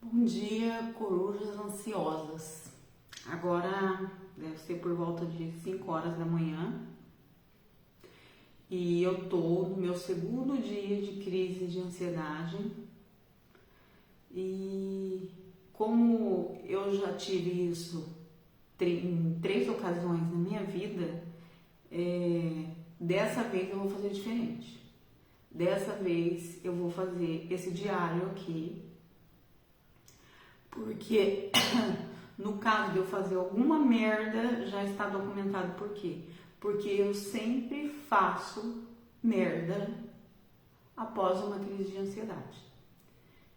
Bom dia, corujas ansiosas. Agora deve ser por volta de 5 horas da manhã e eu tô no meu segundo dia de crise de ansiedade. E como eu já tive isso em 3 ocasiões na minha vida, dessa vez eu vou fazer diferente. Dessa vez eu vou fazer esse diário aqui, porque no caso de eu fazer alguma merda, já está documentado por quê? Porque eu sempre faço merda após uma crise de ansiedade.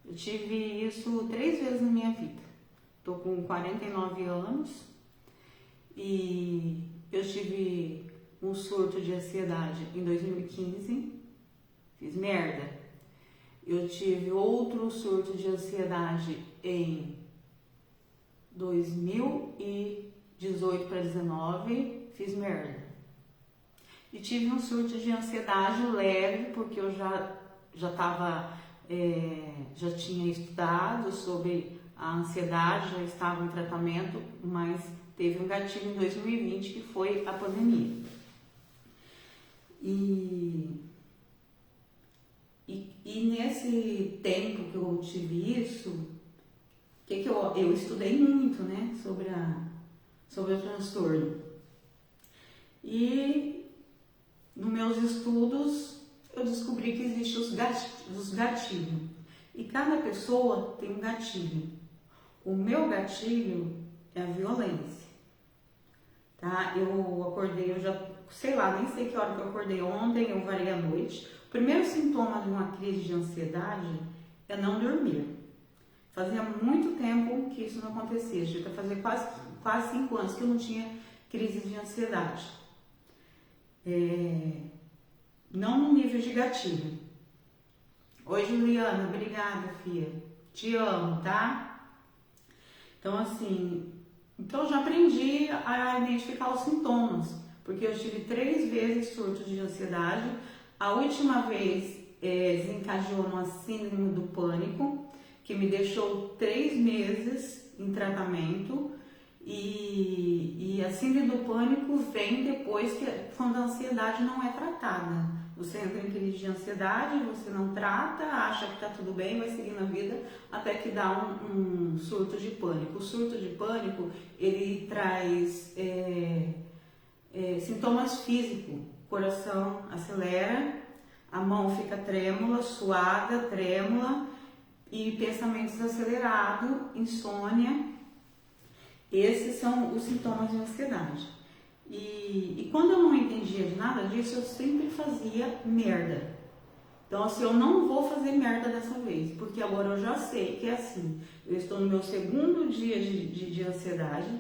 Eu tive isso 3 vezes na minha vida. Tô com 49 anos e eu tive um surto de ansiedade em 2015, fiz merda. Eu tive outro surto de ansiedade em 2018 para 19, fiz merda. E tive um surto de ansiedade leve, porque eu já tinha estudado sobre a ansiedade, já estava em tratamento, mas teve um gatilho em 2020 que foi a pandemia. E nesse tempo que eu tive isso, eu estudei muito, né, sobre o transtorno. E nos meus estudos eu descobri que existem os gatilhos. E cada pessoa tem um gatilho. O meu gatilho é a violência. Tá? Eu acordei, eu já, sei lá, nem sei que hora que eu acordei ontem, eu varei a noite. O primeiro sintoma de uma crise de ansiedade é não dormir. Fazia muito tempo que isso não acontecia, já fazia quase 5 anos que eu não tinha crise de ansiedade. Não no nível de gatilho. Oi, Juliana, obrigada, filha. Te amo, tá? Então, assim, eu já aprendi a identificar os sintomas, porque eu tive 3 vezes surtos de ansiedade. A última vez desencadeou uma síndrome do pânico, que me deixou 3 meses em tratamento, e a síndrome do pânico vem depois, quando a ansiedade não é tratada. Você entra em crise de ansiedade, você não trata, acha que está tudo bem, vai seguindo a vida, até que dá um surto de pânico. O surto de pânico, ele traz sintomas físicos. Coração acelera, a mão fica trêmula, suada, trêmula, e pensamentos acelerados, insônia. Esses são os sintomas de ansiedade. E quando eu não entendia de nada disso, eu sempre fazia merda. Então, assim, eu não vou fazer merda dessa vez, porque agora eu já sei que é assim. Eu estou no meu segundo dia de ansiedade,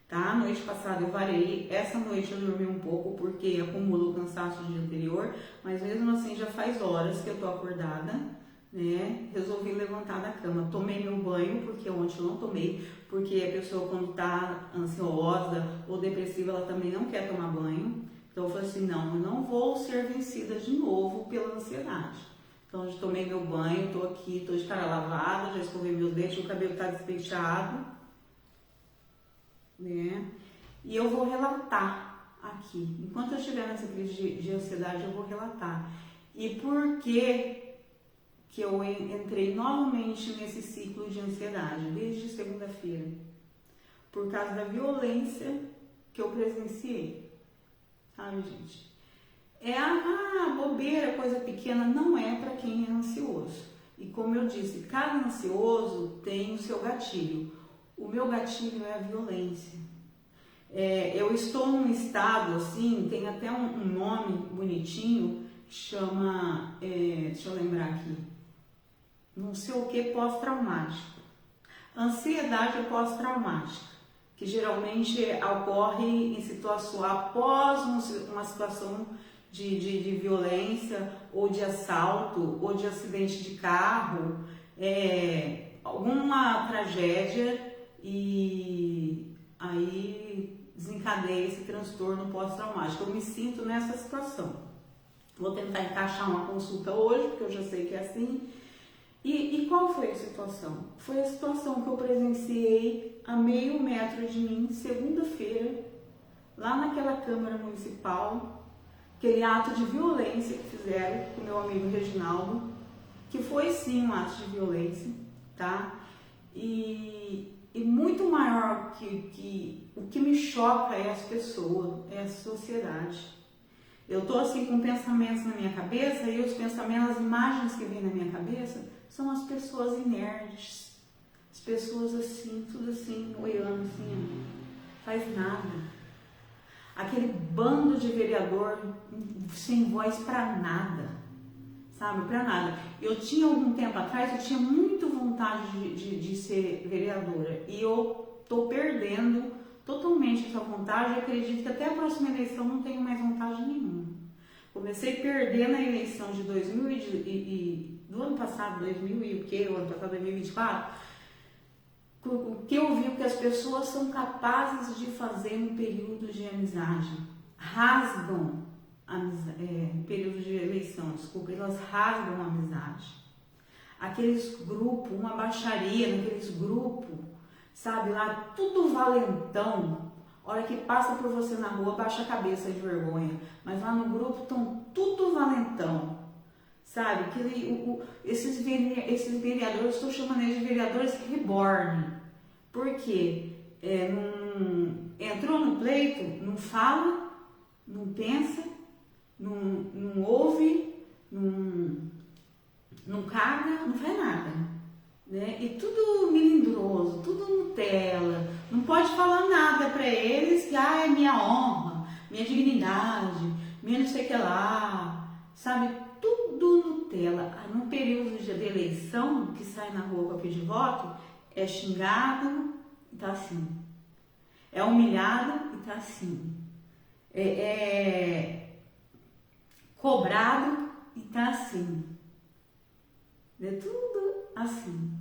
tá? Noite passada eu varei, essa noite eu dormi um pouco porque acumulo o cansaço do dia anterior, mas mesmo assim já faz horas que eu tô acordada, né? Resolvi levantar da cama, tomei meu banho, porque ontem eu não tomei, porque a pessoa quando tá ansiosa ou depressiva, ela também não quer tomar banho. Então eu falei assim, não, eu não vou ser vencida de novo pela ansiedade. Então eu já tomei meu banho, tô aqui, tô de cara lavada, já escovei meus dentes, o cabelo tá despenteado, né? E eu vou relatar aqui. Enquanto eu estiver nessa crise de ansiedade, eu vou relatar. E por que eu entrei novamente nesse ciclo de ansiedade, desde segunda-feira? Por causa da violência que eu presenciei. Sabe, gente? Bobeira, coisa pequena, não é para quem é ansioso. E como eu disse, cada ansioso tem o seu gatilho. O meu gatilho é a violência. Eu estou num estado assim, tem até um nome bonitinho, chama, deixa eu lembrar aqui, não sei o que, pós-traumático. Ansiedade pós-traumática, que geralmente ocorre em situação após uma situação de violência, ou de assalto, ou de acidente de carro, alguma tragédia, e aí desencadeia esse transtorno pós-traumático. Eu me sinto nessa situação. Vou tentar encaixar uma consulta hoje, porque eu já sei que é assim. E qual foi a situação? Foi a situação que eu presenciei a meio metro de mim, segunda-feira, lá naquela Câmara Municipal, aquele ato de violência que fizeram com o meu amigo Reginaldo, que foi sim um ato de violência, tá? E muito maior que o que me choca é as pessoas, é a sociedade. Eu tô assim com pensamentos na minha cabeça e os pensamentos, as imagens que vêm na minha cabeça são as pessoas inertes, as pessoas assim, tudo assim, olhando assim, faz nada. Aquele bando de vereador sem voz pra nada, sabe, pra nada. Eu tinha algum tempo atrás, eu tinha muito vontade de ser vereadora e eu tô perdendo totalmente essa vontade. Eu acredito que até a próxima eleição não tenho mais vontade nenhuma. Comecei a perder na eleição de 2000 do ano passado, 2000 e o que? O ano passado, 2024, que eu vi que as pessoas são capazes de fazer um período de amizade, rasgam período de eleição, desculpa, elas rasgam a amizade. Aqueles grupos, uma baixaria naqueles grupos, sabe, lá tudo valentão, hora que passa por você na rua, baixa a cabeça de vergonha, mas lá no grupo estão tudo valentão, sabe, esses vereadores, estou chamando eles de vereadores reborn, porque entrou no pleito, não fala, não pensa, não ouve, não caga, não faz nada, né? E tudo melindroso, tudo Nutella, não pode falar nada para eles que é minha honra, minha dignidade, minha não sei o que lá, sabe? Tudo Nutella. No período de eleição, que sai na rua para pedir voto, é xingado e tá assim, é humilhado e tá assim, é cobrado e tá assim, é tudo assim.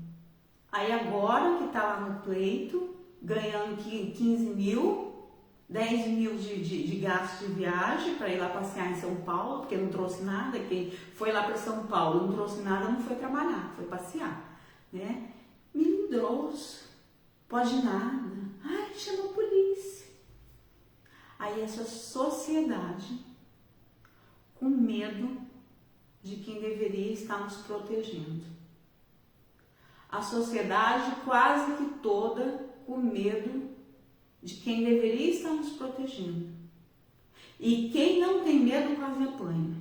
Aí agora que tá lá no pleito, ganhando 15 mil, 10 mil de gasto de viagem para ir lá passear em São Paulo, porque não trouxe nada, quem foi lá para São Paulo não trouxe nada, não foi trabalhar, foi passear, né? Melindroso, pode nada, ai, chama a polícia. Aí essa sociedade com medo de quem deveria estar nos protegendo. A sociedade quase que toda com medo de quem deveria estar nos protegendo. E quem não tem medo quase apanha.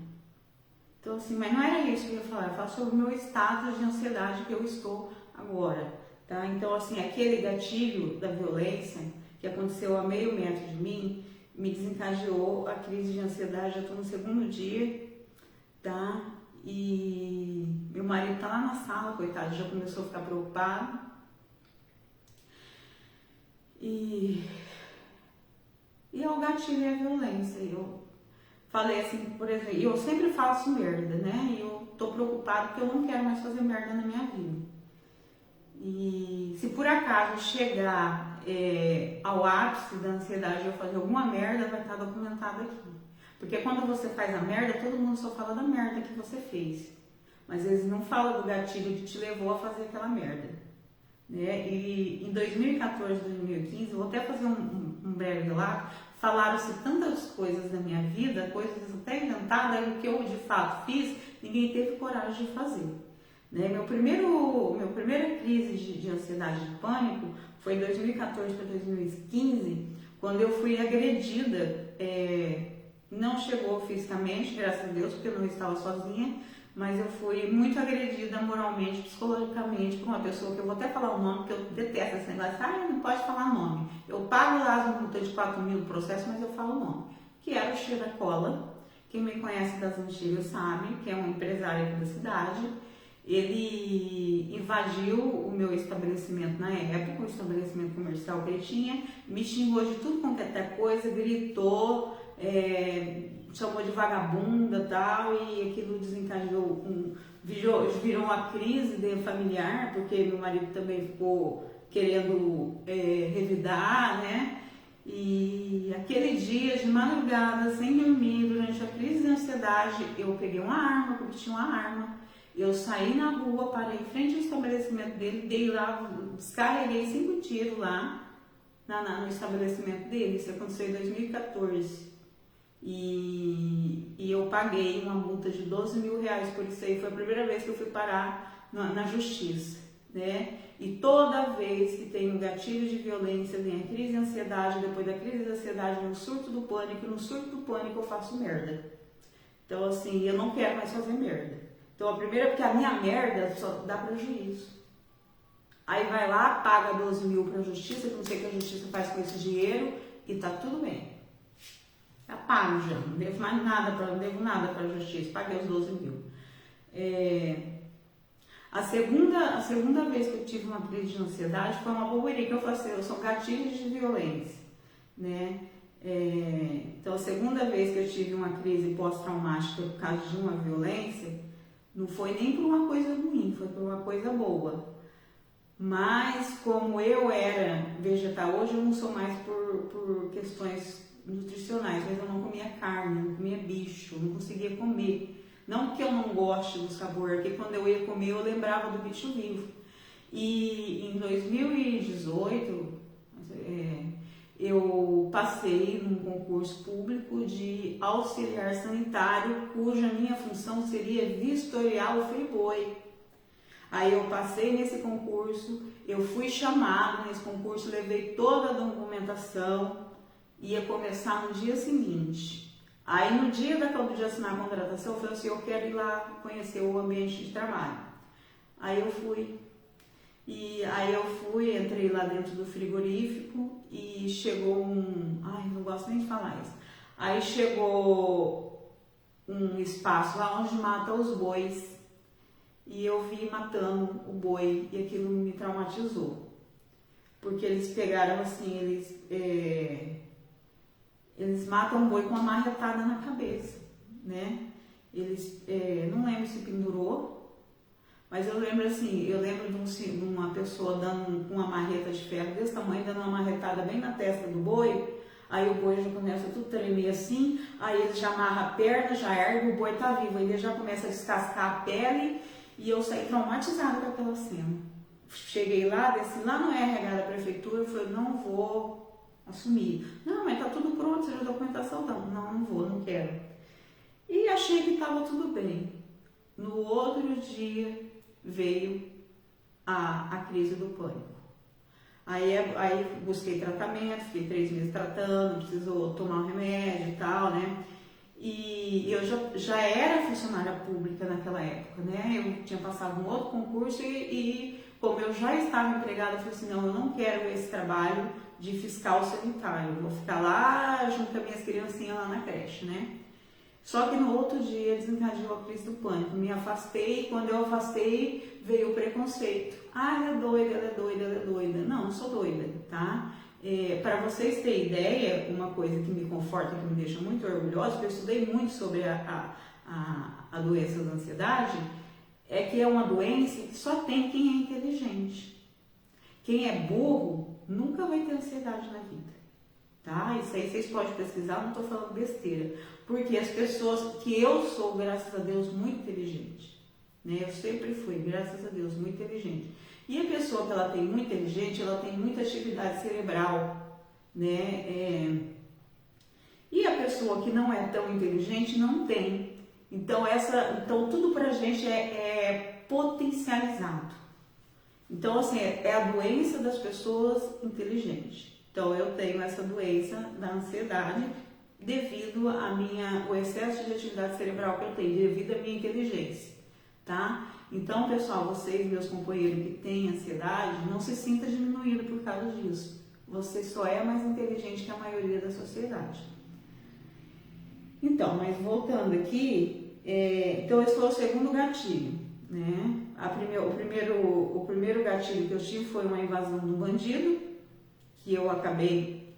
Então assim, mas não era isso que eu ia falar. Eu falo sobre o meu estado de ansiedade que eu estou agora, tá? Então assim, aquele gatilho da violência que aconteceu a meio metro de mim, me desencadeou a crise de ansiedade. Já estou no segundo dia, tá? E meu marido tá lá na sala, coitado, já começou a ficar preocupado. E o gatilho é a violência. Eu falei assim, por exemplo, eu sempre faço merda, né? E eu tô preocupado porque eu não quero mais fazer merda na minha vida. E se por acaso chegar ao ápice da ansiedade eu fazer alguma merda, vai estar documentado aqui. Porque quando você faz a merda, todo mundo só fala da merda que você fez. Mas eles não falam do gatilho que te levou a fazer aquela merda, né? E em 2014, 2015, vou até fazer um breve relato, falaram-se tantas coisas da minha vida, coisas até inventadas, o que eu de fato fiz, ninguém teve coragem de fazer. Né? Minha primeira crise de ansiedade e de pânico foi em 2014 para 2015, quando eu fui agredida. Não chegou fisicamente, graças a Deus, porque eu não estava sozinha, mas eu fui muito agredida moralmente, psicologicamente, por uma pessoa que eu vou até falar o nome, porque eu detesto esse negócio. Não pode falar nome. Eu pago lá as multas de 4 mil do processo, mas eu falo o nome. Que era o Cheira Cola. Quem me conhece das antigas sabe, que é um empresário aqui da cidade. Ele invadiu o meu estabelecimento na época, o estabelecimento comercial que ele tinha, me xingou de tudo quanto é coisa, gritou, chamou de vagabunda e tal, e aquilo desencadeou, virou uma crise familiar, porque meu marido também ficou querendo revidar, né? E aquele dia, de madrugada, sem dormir, durante a crise de ansiedade, eu peguei uma arma, porque tinha uma arma, Eu saí na rua, parei em frente ao estabelecimento dele, dei lá, descarreguei 5 tiros lá no estabelecimento dele. Isso aconteceu em 2014. E eu paguei uma multa de 12 mil reais por isso aí. Foi a primeira vez que eu fui parar na justiça, né? E toda vez que tem um gatilho de violência, vem a crise de ansiedade, depois da crise de ansiedade vem o surto do pânico, e no surto do pânico eu faço merda. Então assim, eu não quero mais fazer merda. Então a primeira, porque a minha merda só dá prejuízo. Aí vai lá, paga 12 mil para a justiça, que não sei o que a justiça faz com esse dinheiro, e tá tudo bem. Já pago já, não devo mais nada, não devo nada para a justiça, paguei os 12 mil. A segunda vez que eu tive uma crise de ansiedade foi uma boberia que eu falei, são gatilhos de violência, né? Então a segunda vez que eu tive uma crise pós-traumática por causa de uma violência, não foi nem por uma coisa ruim, foi por uma coisa boa. Mas como eu era vegetal, hoje eu não sou mais por questões nutricionais, mas eu não comia carne, não comia bicho, não conseguia comer. Não que eu não goste do sabor, porque quando eu ia comer eu lembrava do bicho vivo. E em 2018 eu passei num concurso público de auxiliar sanitário, cuja minha função seria vistoriar o friboi. Aí eu passei nesse concurso, eu fui chamado nesse concurso, levei toda a documentação, ia começar no dia seguinte. Aí no dia de assinar a contratação, eu falei assim, eu quero ir lá conhecer o ambiente de trabalho. Aí eu fui. Entrei lá dentro do frigorífico e chegou não gosto nem de falar isso. Aí chegou um espaço lá onde mata os bois. E eu vi matando o boi e aquilo me traumatizou. Porque eles pegaram assim, eles matam o boi com uma marretada na cabeça, né? Eles, não lembro se pendurou, mas eu lembro de uma pessoa dando com uma marreta de ferro desse tamanho, dando uma marretada bem na testa do boi. Aí o boi já começa tudo tremer assim, aí ele já amarra a perna, já ergue, o boi tá vivo, aí ele já começa a descascar a pele e eu saí traumatizada com aquela cena. Cheguei lá, desci lá no RH da prefeitura, eu falei, não vou assumir. Não, mas tá tudo pronto, seja documentação, não vou, não quero. E achei que estava tudo bem. No outro dia veio a crise do pânico. Aí busquei tratamento, fiquei 3 meses tratando, precisou tomar um remédio e tal, né? E eu já era funcionária pública naquela época, né? Eu tinha passado um outro concurso e como eu já estava empregada, eu falei assim, não, eu não quero esse trabalho de fiscal sanitário, eu vou ficar lá junto com as minhas criancinhas lá na creche, né? Só que no outro dia desencadeou a crise do pânico, me afastei, quando eu afastei veio o preconceito. Ela é doida, ela é doida, ela é doida. Não sou doida, tá? Para vocês terem ideia, uma coisa que me conforta, que me deixa muito orgulhosa, porque eu estudei muito sobre a doença da ansiedade, é que é uma doença que só tem quem é inteligente. Quem é burro nunca vai ter ansiedade na vida, tá? Isso aí vocês podem pesquisar, não estou falando besteira, porque as pessoas, que eu sou, graças a Deus, muito inteligente, né? Eu sempre fui, graças a Deus, muito inteligente. E a pessoa que ela tem muito inteligente, ela tem muita atividade cerebral, né? E a pessoa que não é tão inteligente não tem. Então tudo pra gente é potencializado. Então, assim, é a doença das pessoas inteligentes. Então, eu tenho essa doença da ansiedade devido ao excesso de atividade cerebral que eu tenho, devido à minha inteligência, tá? Então, pessoal, vocês, meus companheiros que têm ansiedade, não se sinta diminuído por causa disso. Você só é mais inteligente que a maioria da sociedade. Então, mas voltando aqui, então esse foi o segundo gatilho, né? O primeiro gatilho que eu tive foi uma invasão de um bandido, que eu acabei,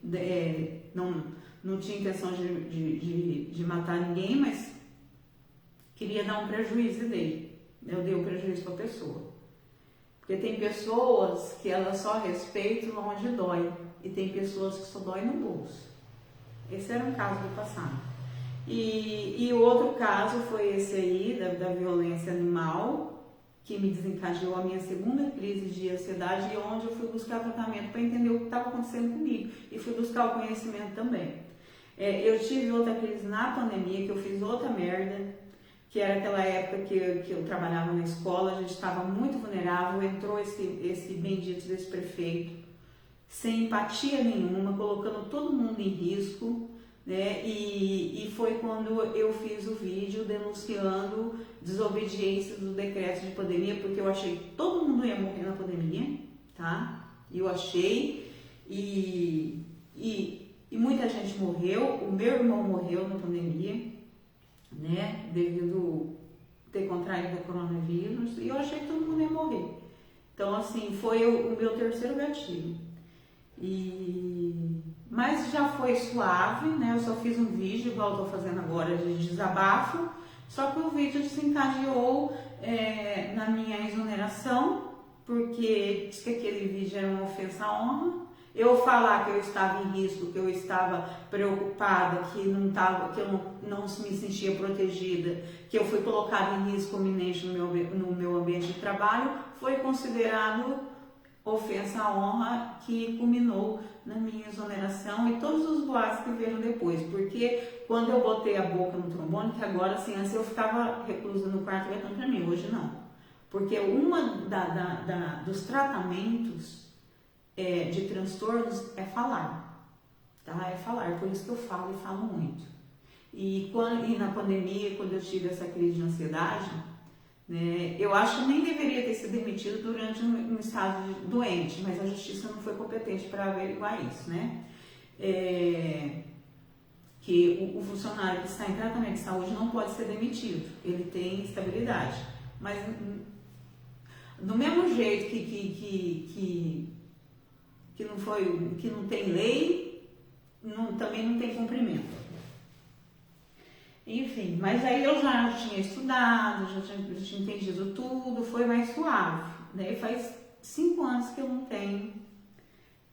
não tinha intenção de matar ninguém, mas queria dar um prejuízo dele. Eu dei um prejuízo para a pessoa. Porque tem pessoas que elas só respeitam onde dói, e tem pessoas que só dói no bolso. Esse era um caso do passado. E o outro caso foi esse aí, da violência animal, que me desencadeou a minha segunda crise de ansiedade e onde eu fui buscar tratamento para entender o que estava acontecendo comigo e fui buscar o conhecimento também. Eu tive outra crise na pandemia, que eu fiz outra merda, que era aquela época que eu trabalhava na escola, a gente estava muito vulnerável, entrou esse bendito desse prefeito, sem empatia nenhuma, colocando todo mundo em risco, né? E foi quando eu fiz o vídeo denunciando desobediência do decreto de pandemia, porque eu achei que todo mundo ia morrer na pandemia, tá? Eu achei, e muita gente morreu, o meu irmão morreu na pandemia, né? Devido ter contraído o coronavírus, e eu achei que todo mundo ia morrer. Então, assim, foi o meu terceiro gatilho. Mas já foi suave, né? Eu só fiz um vídeo, igual eu tô fazendo agora, de desabafo, só que o vídeo desencadeou na minha exoneração, porque diz que aquele vídeo era uma ofensa à honra. Eu falar que eu estava em risco, que eu estava preocupada, que eu não me sentia protegida, que eu fui colocada em risco iminente no meu ambiente de trabalho, foi considerado ofensa à honra, que culminou na minha exoneração e todos os boatos que vieram depois, porque quando eu botei a boca no trombone, que agora assim, antes eu ficava reclusa no quarto gritando pra mim, hoje não, porque uma dos tratamentos de transtornos é falar, tá? É falar, por isso que eu falo e falo muito. E na pandemia, quando eu tive essa crise de ansiedade, né, eu acho que nem deveria ter sido demitido durante um estado doente, mas a justiça não foi competente para averiguar isso, né? Que o funcionário que está em tratamento de saúde não pode ser demitido, ele tem estabilidade, mas do mesmo jeito que não tem lei, também não tem cumprimento. Enfim, mas aí eu já tinha estudado, já tinha entendido tudo, foi mais suave, né? E faz 5 anos que eu não tenho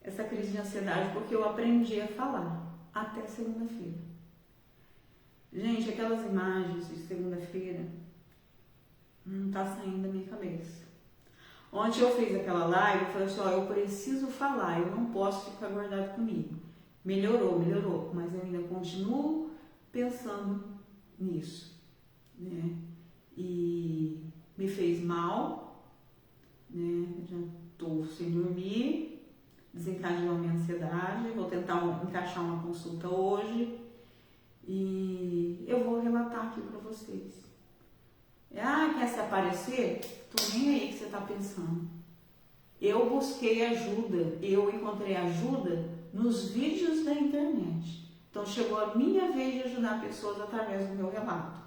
essa crise de ansiedade, porque eu aprendi a falar, até segunda-feira. Gente, aquelas imagens de segunda-feira não tá saindo da minha cabeça. Ontem eu fiz aquela live, eu falei assim, eu preciso falar, eu não posso ficar guardado comigo. Melhorou, mas eu ainda continuo pensando nisso, né? E me fez mal, né? Já estou sem dormir, desencadeou a minha ansiedade, vou tentar encaixar uma consulta hoje e eu vou relatar aqui para vocês. Quer se aparecer? Tô nem aí que você tá pensando. Eu busquei ajuda, eu encontrei ajuda nos vídeos da internet. Então chegou a minha vez de ajudar pessoas através do meu relato,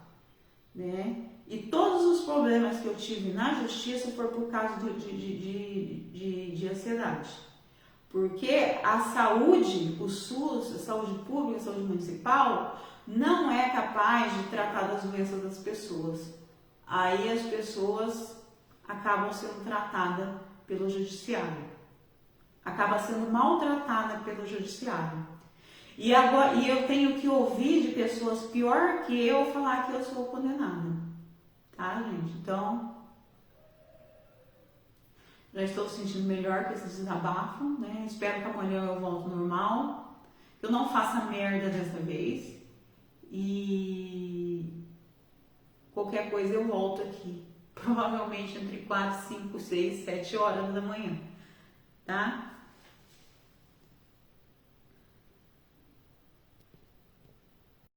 né? E todos os problemas que eu tive na justiça foram por causa de ansiedade. Porque a saúde, o SUS, a saúde pública, a saúde municipal, não é capaz de tratar das doenças das pessoas. Aí as pessoas acabam sendo tratadas pelo judiciário. Acaba sendo maltratada pelo judiciário. E eu tenho que ouvir de pessoas pior que eu falar que eu sou condenada. Tá, gente? Então, já estou sentindo melhor com esse desabafo, né? Espero que amanhã eu volte ao normal. Que eu não faça merda dessa vez. E qualquer coisa eu volto aqui. Provavelmente entre 4, 5, 6, 7 horas da manhã. Tá?